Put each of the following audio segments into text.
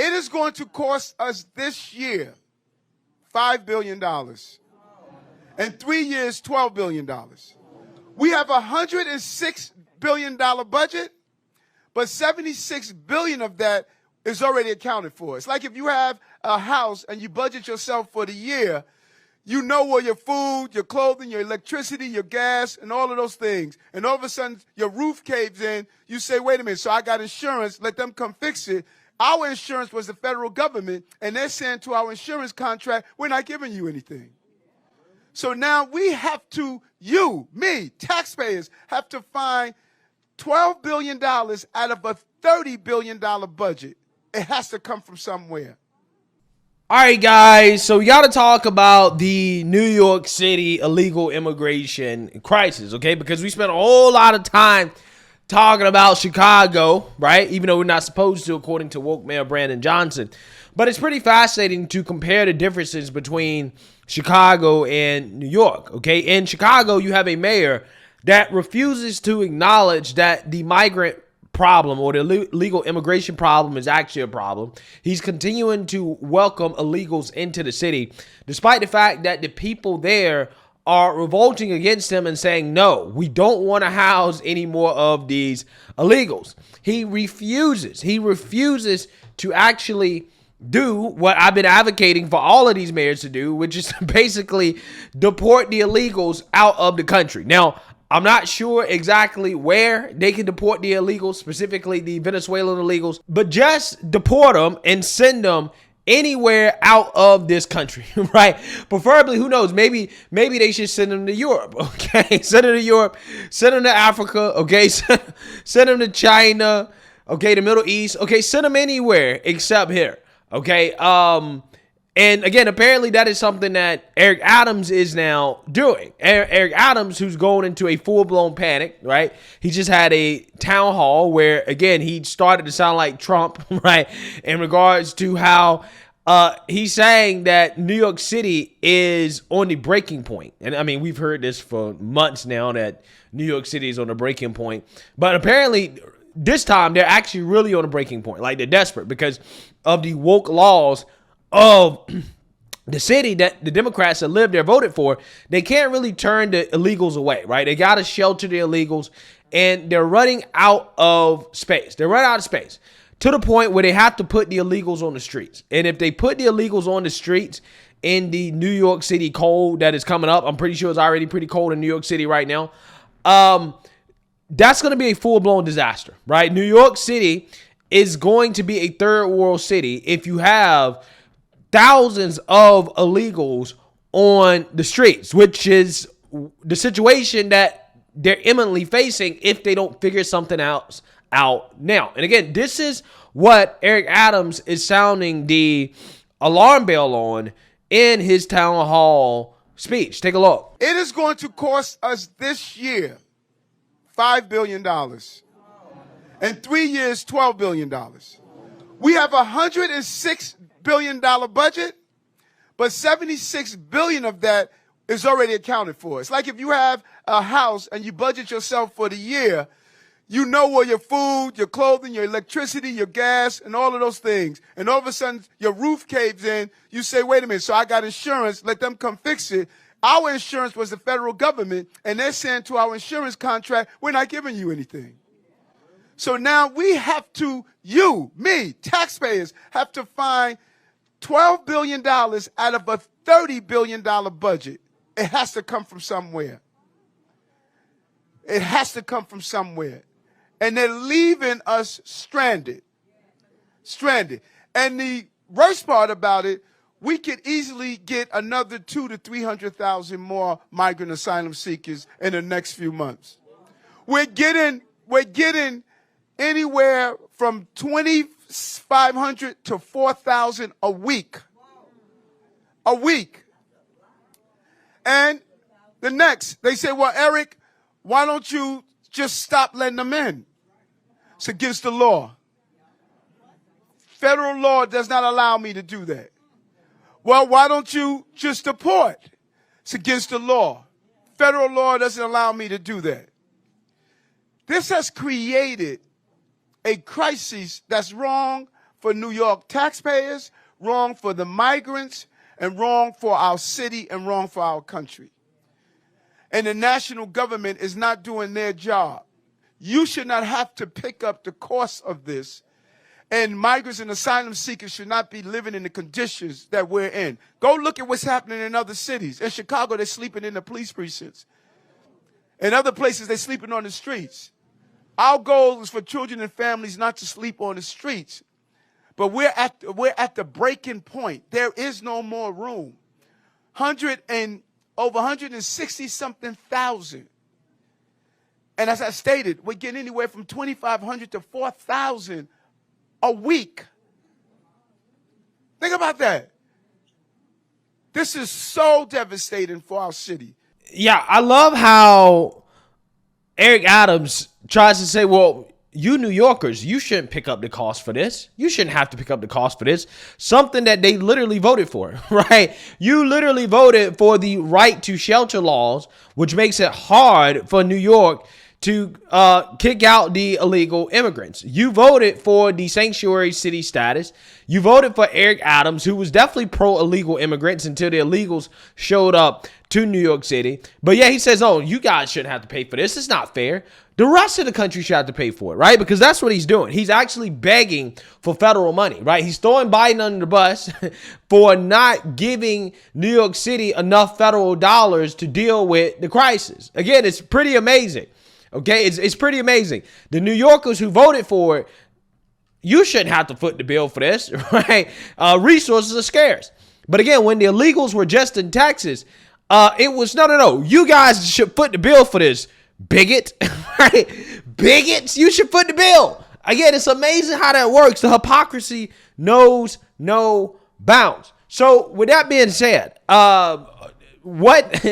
It is going to cost us this year $5 billion. In 3 years, $12 billion. We have a $106 billion budget, but $76 billion of that is already accounted for. It's like if you have a house and you budget yourself for the year, you know where your food, your clothing, your electricity, your gas, and all of those things. And all of a sudden, your roof caves in. You say, wait a minute, so I got insurance. Let them come fix it. Our insurance was the federal government, and they're saying to our insurance contract, we're not giving you anything. So now we have to, you, me, taxpayers, have to find $12 billion out of a $30 billion budget. It has to come from somewhere. All right, guys, so we got to talk about the New York City illegal immigration crisis, okay? Because we spent a whole lot of time talking about Chicago, right? Even though we're not supposed to, according to woke mayor Brandon Johnson. But it's pretty fascinating to compare the differences between Chicago and New York, okay? In Chicago, you have a mayor that refuses to acknowledge that the migrant problem or the illegal immigration problem is actually a problem. He's continuing to welcome illegals into the city, despite the fact that the people there are revolting against him and saying, no, we don't want to house any more of these illegals. He refuses to actually do what I've been advocating for all of these mayors to do, which is to basically deport the illegals out of the country. Now, I'm not sure exactly where they can deport the illegals, specifically the Venezuelan illegals, but just deport them and send them anywhere out of this country, right? Preferably, who knows, maybe they should send them to Europe, okay? Send them to Europe, send them to Africa, okay? Send them to China, okay, the Middle East, okay? Send them anywhere except here, okay? And again, apparently that is something that Eric Adams is now doing. Eric Adams, who's going into a full-blown panic, right? He just had a town hall where, again, he started to sound like Trump, right? In regards to how he's saying that New York City is on the breaking point. And I mean, we've heard this for months now that New York City is on the breaking point. But apparently this time they're actually really on a breaking point. Like, they're desperate because of the woke laws of the city that the Democrats that live there voted for. They can't really turn the illegals away, right? They got to shelter the illegals, and they're running out of space. They're running out of space to the point where they have to put the illegals on the streets. And if they put the illegals on the streets in the New York City cold that is coming up, I'm pretty sure it's already pretty cold in New York City right now. That's going to be a full-blown disaster, right? New York City is going to be a third world city if you have thousands of illegals on the streets, which is the situation that they're imminently facing if they don't figure something else out now. And again, this is what Eric Adams is sounding the alarm bell on in his town hall speech. Take a look. It is going to cost us this year $5 billion. In 3 years, $12 billion. We have a $106 billion budget, but $76 billion of that is already accounted for. It's like if you have a house and you budget yourself for the year, you know where your food, your clothing, your electricity, your gas, and all of those things. And all of a sudden, your roof caves in. You say, wait a minute, so I got insurance. Let them come fix it. Our insurance was the federal government, and they're saying to our insurance contract, we're not giving you anything. So now we have to, you, me, taxpayers, have to find $12 billion out of a $30 billion budget. It has to come from somewhere. It has to come from somewhere. And they're leaving us stranded. And the worst part about it, we could easily get another 200,000 to 300,000 more migrant asylum seekers in the next few months. We're getting anywhere from 2,500 to 4,000 a week. And the next, they say, well, Eric, why don't you just stop letting them in? It's against the law. Federal law does not allow me to do that. Well, why don't you just deport? It's against the law. Federal law doesn't allow me to do that. This has created a crisis that's wrong for New York taxpayers, wrong for the migrants, and wrong for our city and wrong for our country. And the national government is not doing their job. You should not have to pick up the cost of this, and migrants and asylum seekers should not be living in the conditions that we're in. Go look at what's happening in other cities. In Chicago, they're sleeping in the police precincts. In other places, they're sleeping on the streets. Our goal is for children and families not to sleep on the streets. But we're at the breaking point. There is no more room. Over 160-something thousand. And as I stated, we're getting anywhere from 2,500 to 4,000 a week. Think about that. This is so devastating for our city. Yeah, I love how Eric Adams tries to say, well, you New Yorkers, you shouldn't pick up the cost for this. You shouldn't have to pick up the cost for this. Something that they literally voted for, right? You literally voted for the right to shelter laws, which makes it hard for New York to kick out the illegal immigrants. You voted for the sanctuary city status. You voted for Eric Adams, who was definitely pro-illegal immigrants until the illegals showed up to New York City. But yeah, he says, oh, you guys shouldn't have to pay for this. It's not fair. The rest of the country should have to pay for it, right? Because that's what he's doing. He's actually begging for federal money, right? He's throwing Biden under the bus for not giving New York City enough federal dollars to deal with the crisis. Again, it's pretty amazing. Okay, it's pretty amazing. The New Yorkers who voted for it, you shouldn't have to foot the bill for this, right? Resources are scarce. But again, when the illegals were just in Texas, it was, no. You guys should foot the bill for this, bigot, right? Bigots, you should foot the bill. Again, it's amazing how that works. The hypocrisy knows no bounds. So with that being said, what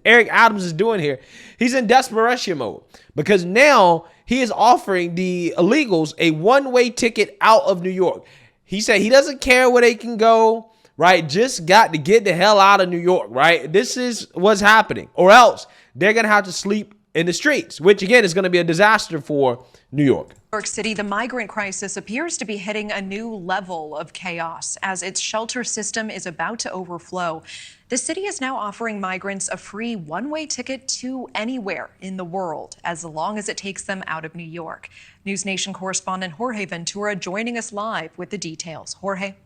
Eric Adams is doing here, he's in desperation mode because now he is offering the illegals a one-way ticket out of New York. He said he doesn't care where they can go, right? Just got to get the hell out of New York, right? This is what's happening, or else they're going to have to sleep in the streets, which again is going to be a disaster for New York. New York City, the migrant crisis appears to be hitting a new level of chaos as its shelter system is about to overflow. The city is now offering migrants a free one-way ticket to anywhere in the world, as long as it takes them out of New York. News Nation correspondent Jorge Ventura joining us live with the details. Jorge.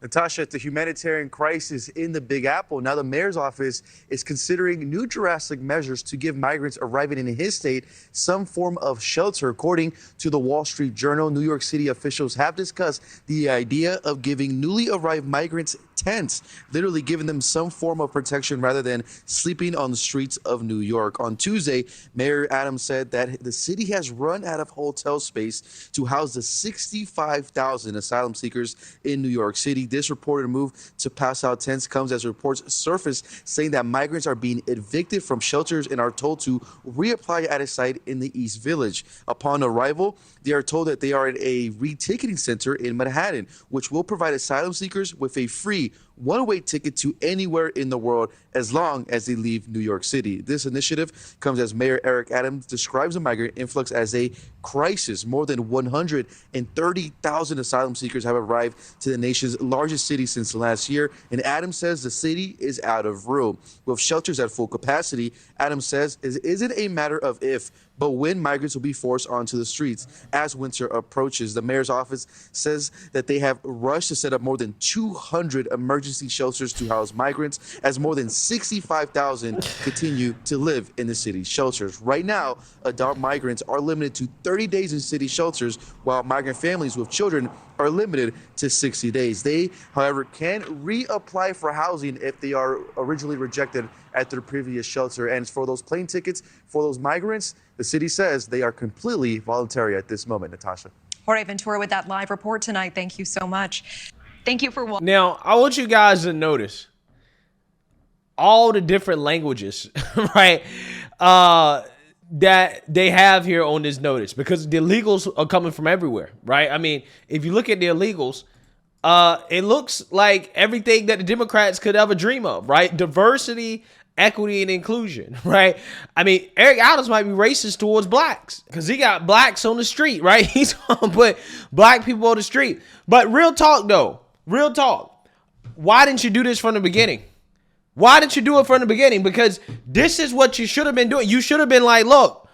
Natasha, the humanitarian crisis in the Big Apple. Now the mayor's office is considering new drastic measures to give migrants arriving in his state some form of shelter. According to the Wall Street Journal, New York City officials have discussed the idea of giving newly arrived migrants tents, literally giving them some form of protection rather than sleeping on the streets of New York. On Tuesday, Mayor Adams said that the city has run out of hotel space to house the 65,000 asylum seekers in New York City. This reported move to pass out tents comes as reports surface saying that migrants are being evicted from shelters and are told to reapply at a site in the East Village. Upon arrival, they are told that they are at a reticketing center in Manhattan, which will provide asylum seekers with a free one-way ticket to anywhere in the world as long as they leave New York City. This initiative comes as Mayor Eric Adams describes the migrant influx as a crisis. More than 130,000 asylum seekers have arrived to the nation's largest city since last year, and Adams says the city is out of room. With shelters at full capacity, Adams says it isn't a matter of if, but when migrants will be forced onto the streets as winter approaches. The mayor's office says that they have rushed to set up more than 200 emergency shelters to house migrants, as more than 65,000 continue to live in the city's shelters. Right now, adult migrants are limited to 30 days in city shelters, while migrant families with children are limited to 60 days. They, however, can reapply for housing if they are originally rejected at their previous shelter. And for those plane tickets for those migrants, the city says they are completely voluntary at this moment. Natasha. Jorge Ventura with that live report tonight. Thank you so much. Thank you for watching. Now, I want you guys to notice all the different languages, right, that they have here on this notice, because the illegals are coming from everywhere, right? I mean, if you look at the illegals, it looks like everything that the Democrats could ever dream of, right? Diversity equity and inclusion, right? I mean, Eric Adams might be racist towards blacks because he got blacks on the street, right? He's gonna put black people on the street. But real talk though, real talk. Why didn't you do this from the beginning? Why didn't you do it from the beginning? Because this is what you should have been doing. You should have been like, look,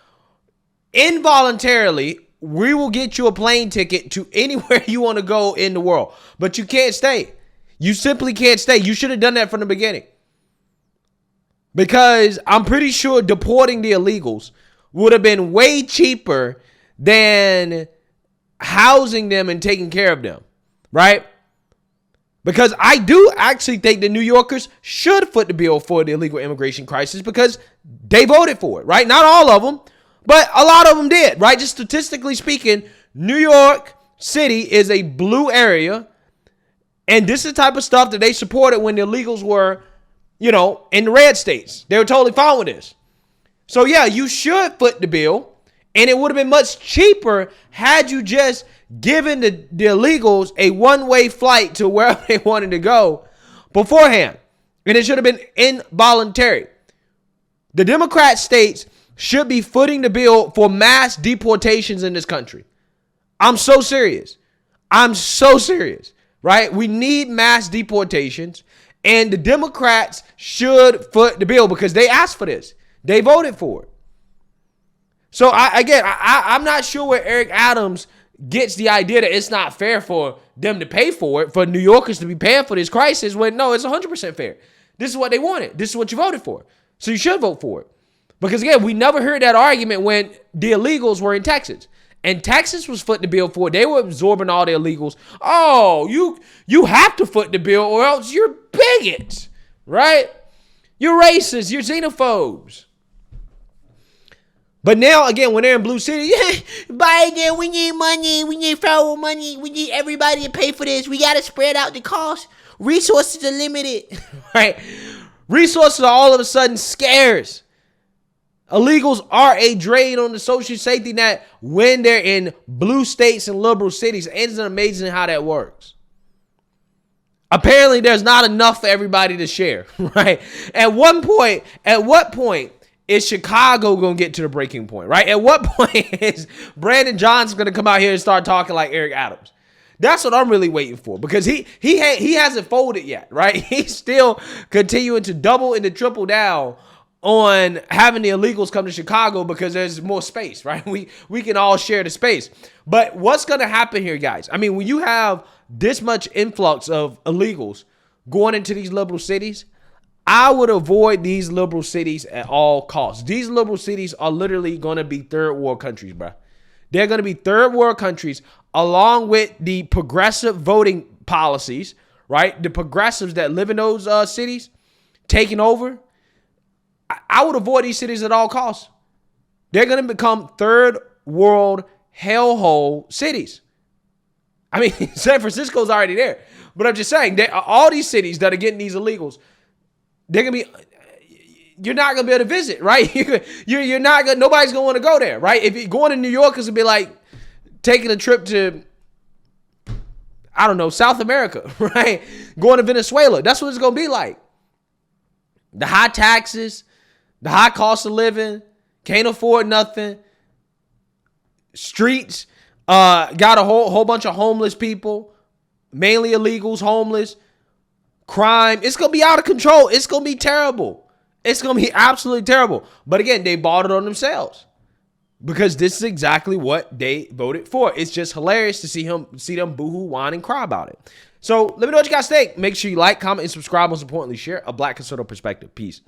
involuntarily, we will get you a plane ticket to anywhere you want to go in the world, but you can't stay. You simply can't stay. You should have done that from the beginning. Because I'm pretty sure deporting the illegals would have been way cheaper than housing them and taking care of them, right? Because I do actually think the New Yorkers should foot the bill for the illegal immigration crisis because they voted for it, right? Not all of them, but a lot of them did, right? Just statistically speaking, New York City is a blue area, and this is the type of stuff that they supported when the illegals were, you know, in the red states. They were totally fine with this. So yeah, you should foot the bill, and it would have been much cheaper had you just given the illegals a one-way flight to wherever they wanted to go beforehand. And it should have been involuntary. The Democrat states should be footing the bill for mass deportations in this country. I'm so serious. I'm so serious, right? We need mass deportations. And the Democrats should foot the bill because they asked for this. They voted for it. So I'm not sure where Eric Adams gets the idea that it's not fair for them to pay for it, for New Yorkers to be paying for this crisis, when no, it's 100% fair. This is what they wanted. This is what you voted for. So you should vote for it. Because again, we never heard that argument when the illegals were in Texas. And Texas was footing the bill for it. They were absorbing all the illegals. Oh, you have to foot the bill or else you're bigots, right? You're racist. You're xenophobes. But now, again, when they're in blue city, Biden, we need money. We need federal money. We need everybody to pay for this. We got to spread out the cost. Resources are limited, right? Resources are all of a sudden scarce. Illegals are a drain on the social safety net when they're in blue states and liberal cities. Isn't it amazing how that works? Apparently, there's not enough for everybody to share, right? At what point is Chicago going to get to the breaking point, right? At what point is Brandon Johnson going to come out here and start talking like Eric Adams? That's what I'm really waiting for because he hasn't folded yet, right? He's still continuing to double and to triple down on having the illegals come to Chicago because there's more space, right? We can all share the space. But what's going to happen here, guys? I mean, when you have this much influx of illegals going into these liberal cities, I would avoid these liberal cities at all costs. These liberal cities are literally going to be third world countries, bro. They're going to be third world countries along with the progressive voting policies, right? The progressives that live in those cities taking over. I would avoid these cities at all costs. They're going to become third world hellhole cities. I mean, San Francisco's already there. But I'm just saying, all these cities that are getting these illegals, they're going to be, you're not going to be able to visit, right? You're not going to, nobody's going to want to go there, right? If you're going to New York, it's going to be like taking a trip to, I don't know, South America, right? Going to Venezuela. That's what it's going to be like. The high taxes, the high cost of living, can't afford nothing. Streets, got a whole bunch of homeless people, mainly illegals, homeless, crime. It's going to be out of control. It's going to be terrible. It's going to be absolutely terrible. But again, they bought it on themselves because this is exactly what they voted for. It's just hilarious to see them boohoo, whine, and cry about it. So let me know what you guys think. Make sure you like, comment, and subscribe. Most importantly, share a Black conservative perspective. Peace.